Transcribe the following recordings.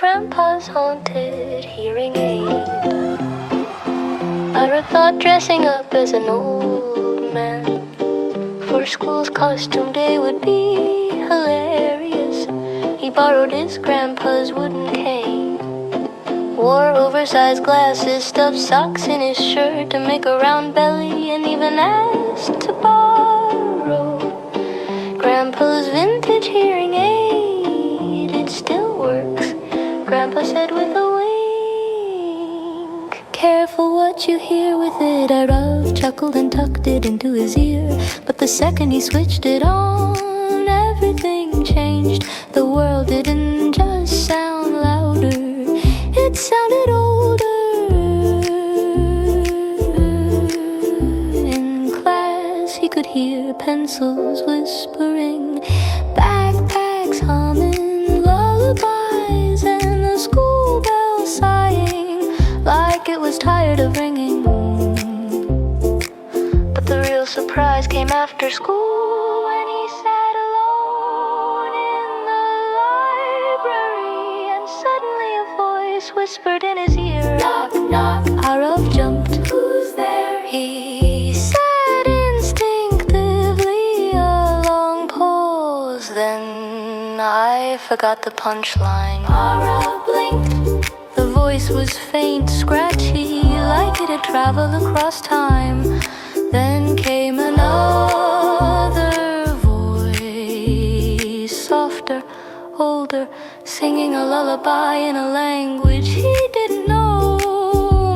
Grandpa's haunted hearing aid. Ira thought dressing up as an old man for school's costume day would be hilarious. He borrowed his grandpa's wooden cane, wore oversized glasses, stuffed socks in his shirt to make a round belly, and even asked to borrow Grandpa's vintage hearing aid. It still works, Grandpa said with a wink. Careful what you hear with it, Ira chuckled and tucked it into his ear. But the second he switched it on, everything changed. The world didn't just sound louder, it sounded older. In class he could hear pencils whispering, backpacks humming lullabies, and the school bell sighing like it was tired of ringing. But the real surprise came after school, when he sat alone in the library, and suddenly a voice whispered in his ear, knock, knock. Arav jumped. Who's there? He said instinctively, a long pause, then I forgot the punchline. Arav blinked. The voice was faint, scratchy, like it had traveled across time. Then came another voice, softer, older, singing a lullaby in a language he didn't know.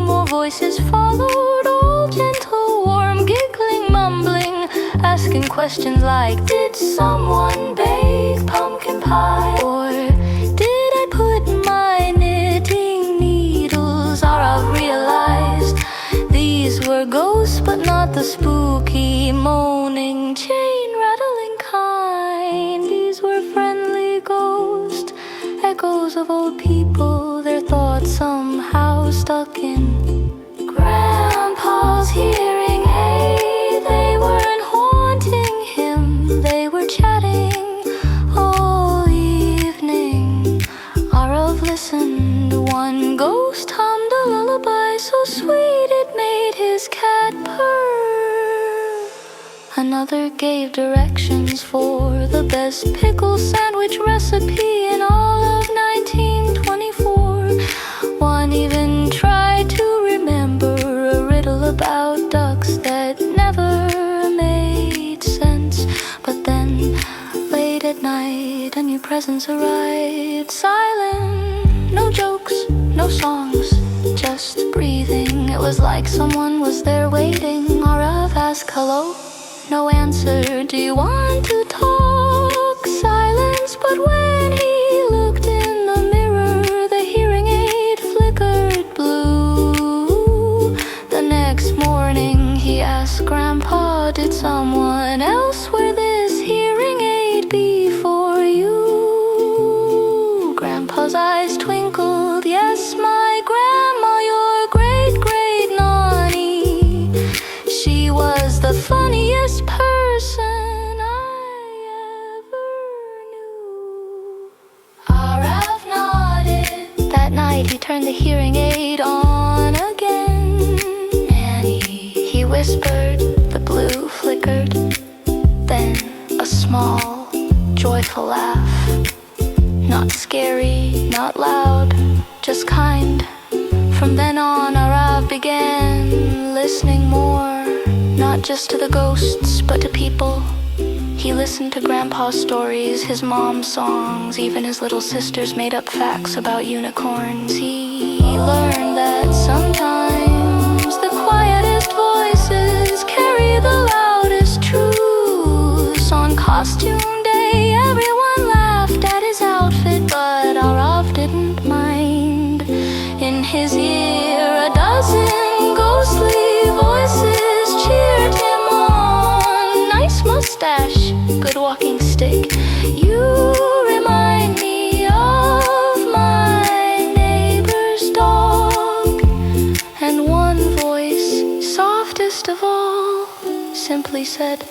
More voices followed, all gentle, warm, giggling, mumbling, asking questions like, did someone bake pumpkin pie? Or did I put my knitting needles? Arav realized these were ghosts, but not the spooky, moaning, chain-rattling kind. These were friendly ghosts, echoes of old people, their thoughts somehow stuck in Grandpa's hearing aid. They weren't haunting him, they were chatting all evening. Arav listened. One ghost hummed a lullaby so sweet it made his cat purr. Another gave directions for the best pickle sandwich recipe in all of 1924. One even tried to remember a riddle about ducks that never made sense. But then, late at night, a new presence arrived. Silent, no jokes, no songs, just breathing. It was like someone was there waiting. Arav asked, hello? No answer. Do you want to talk? Silence. But when he looked in the mirror, the hearing aid flickered blue. The next morning he asked Grandpa, did someone else wear this hearing aid before you? Grandpa's eyes twinkled. Yes, my grandma, your great-great Nani. She was the funniest person I ever knew. Arav nodded. That night he turned the hearing aid on again. Nanny, he whispered. The blue flickered. Then a small, joyful laugh. Not scary, not loud, just kind. From then on, Arav began listening more, not just to the ghosts, but to people. He listened to Grandpa's stories, his mom's songs, even his little sister's made-up facts about unicorns. He learned that sometimes the quietest voices carry the loudest truths. On costume day, everyone laughed at his outfit, but Arav didn't mind. In his ear, a dozen ghostly voices cheered him on. Nice mustache, good walking stick. You remind me of my neighbor's dog. And one voice, softest of all, simply said,